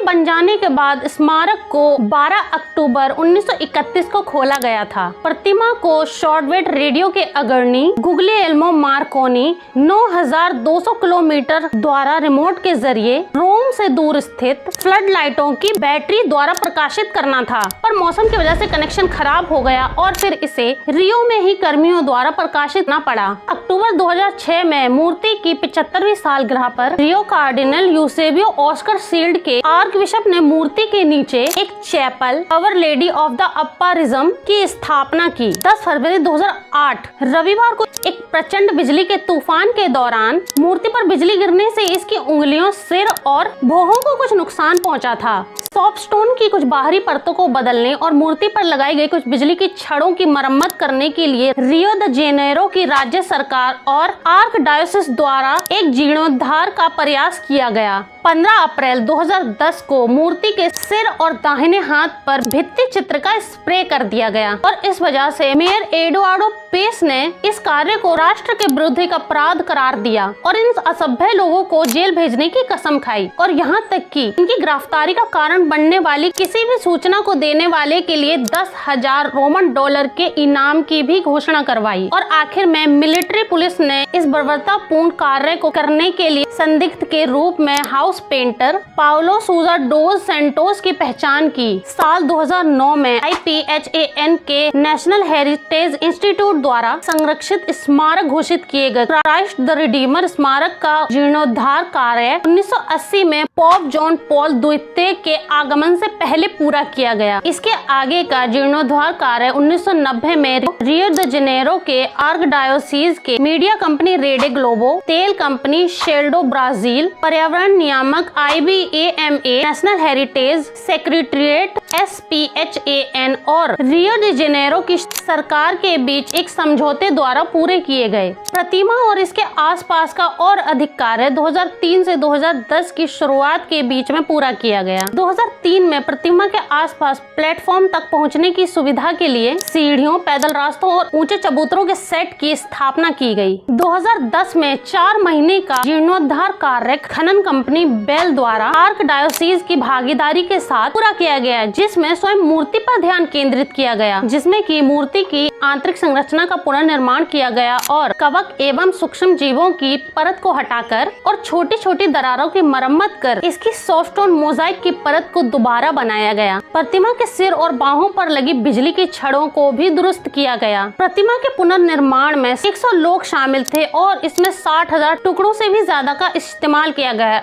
बन जाने के बाद स्मारक को 12 अक्टूबर 1931 को खोला गया था। प्रतिमा को शॉर्टवेव रेडियो के अग्रणी गुग्लिएल्मो मार्कोनी 9200 किलोमीटर द्वारा रिमोट के जरिए रोम से दूर स्थित फ्लड लाइटों की बैटरी द्वारा प्रकाशित करना था, पर मौसम की वजह से कनेक्शन खराब हो गया और फिर इसे रियो में ही कर्मियों द्वारा प्रकाशित करना पड़ा। अक्टूबर 2006 में मूर्ति की 75वीं सालगिरह पर Rio cardinal Eusebio Oscar Scheid के आर्क बिशप ने मूर्ति के नीचे एक chapel Our Lady of the apparition की स्थापना की। 10 फरवरी 2008 रविवार को एक प्रचंड बिजली के तूफान के दौरान मूर्ति पर बिजली गिरने से इसकी उंगलियों, सिर और भौहों को कुछ नुकसान पहुंचा था। सॉफ्टस्टोन की कुछ बाहरी परतों को बदलने और मूर्ति पर लगाई गई कुछ बिजली की छड़ों की मरम्मत करने के लिए रियो द जेनेरो की राज्य सरकार और आर्क डायोसिस द्वारा एक जीर्णोद्धार का प्रयास किया गया। 15 अप्रैल 2010 को मूर्ति के सिर और दाहिने हाथ पर भित्ति चित्र का स्प्रे कर दिया गया और इस वजह से मेयर एडुआर्डो पेस ने इस कार्य को राष्ट्र के विरुद्ध एक अपराध करार दिया और इन असभ्य लोगों को जेल भेजने की कसम खाई और यहाँ तक कि इनकी गिरफ्तारी का कारण बनने वाली किसी भी सूचना को देने वाले के लिए 10,000 रोमन डॉलर के इनाम की भी घोषणा करवाई। और आखिर में मिलिट्री पुलिस ने इस बर्बरतापूर्ण कार्य को करने के लिए संदिग्ध के रूप में हाउस पेंटर पाउलो सूजा डोज सेंटोस की पहचान की। साल 2009 में IPHAN के नेशनल हेरिटेज इंस्टीट्यूट द्वारा संरक्षित स्मारक घोषित किए गए क्राइस्ट द रिडीमर स्मारक का जीर्णोद्धार कार्य 1980 में पॉप जॉन पॉल द्वितीय के आगमन से पहले पूरा किया गया। इसके आगे का जीर्णोद्धार कार्य 1990 में रियो द जेनेरो के आर्कडायोसीज के मीडिया कंपनी रेडे ग्लोबो, तेल कंपनी शेल्डो ब्राजील, पर्यावरण नियामक IBAMA, national heritage secretariat SPHAN और रियो द जेनेरो की सरकार के बीच एक समझौते द्वारा पूरे किए गए। प्रतिमा और इसके आसपास का और अधिक कार्य 2003 से 2010 की शुरुआत के बीच में पूरा किया गया। 2003 में प्रतिमा के आसपास प्लेटफॉर्म तक पहुंचने की सुविधा के लिए सीढ़ियों, पैदल रास्तों और ऊंचे चबूतरों के सेट की स्थापना की गई। 2010 में 4 महीने का जीर्णोद्धार कार्य खनन कंपनी बेल द्वारा आर्क डायोसीज की भागीदारी के साथ पूरा किया गया, जिसमें स्वयं मूर्ति पर ध्यान केंद्रित किया गया, जिसमें की मूर्ति की आंतरिक संरचना का पुनर्निर्माण किया गया और कवक एवं सूक्ष्म जीवों की परत को हटाकर और छोटी छोटी दरारों की मरम्मत कर इसकी सॉफ्टस्टोन मोजाइक की परत को दोबारा बनाया गया। प्रतिमा के सिर और बाहों पर लगी बिजली की छड़ों को भी दुरुस्त किया गया। प्रतिमा के पुनर्निर्माण में 100 लोग शामिल थे और इसमें 60,000 टुकड़ों से भी ज्यादा का इस्तेमाल किया गया।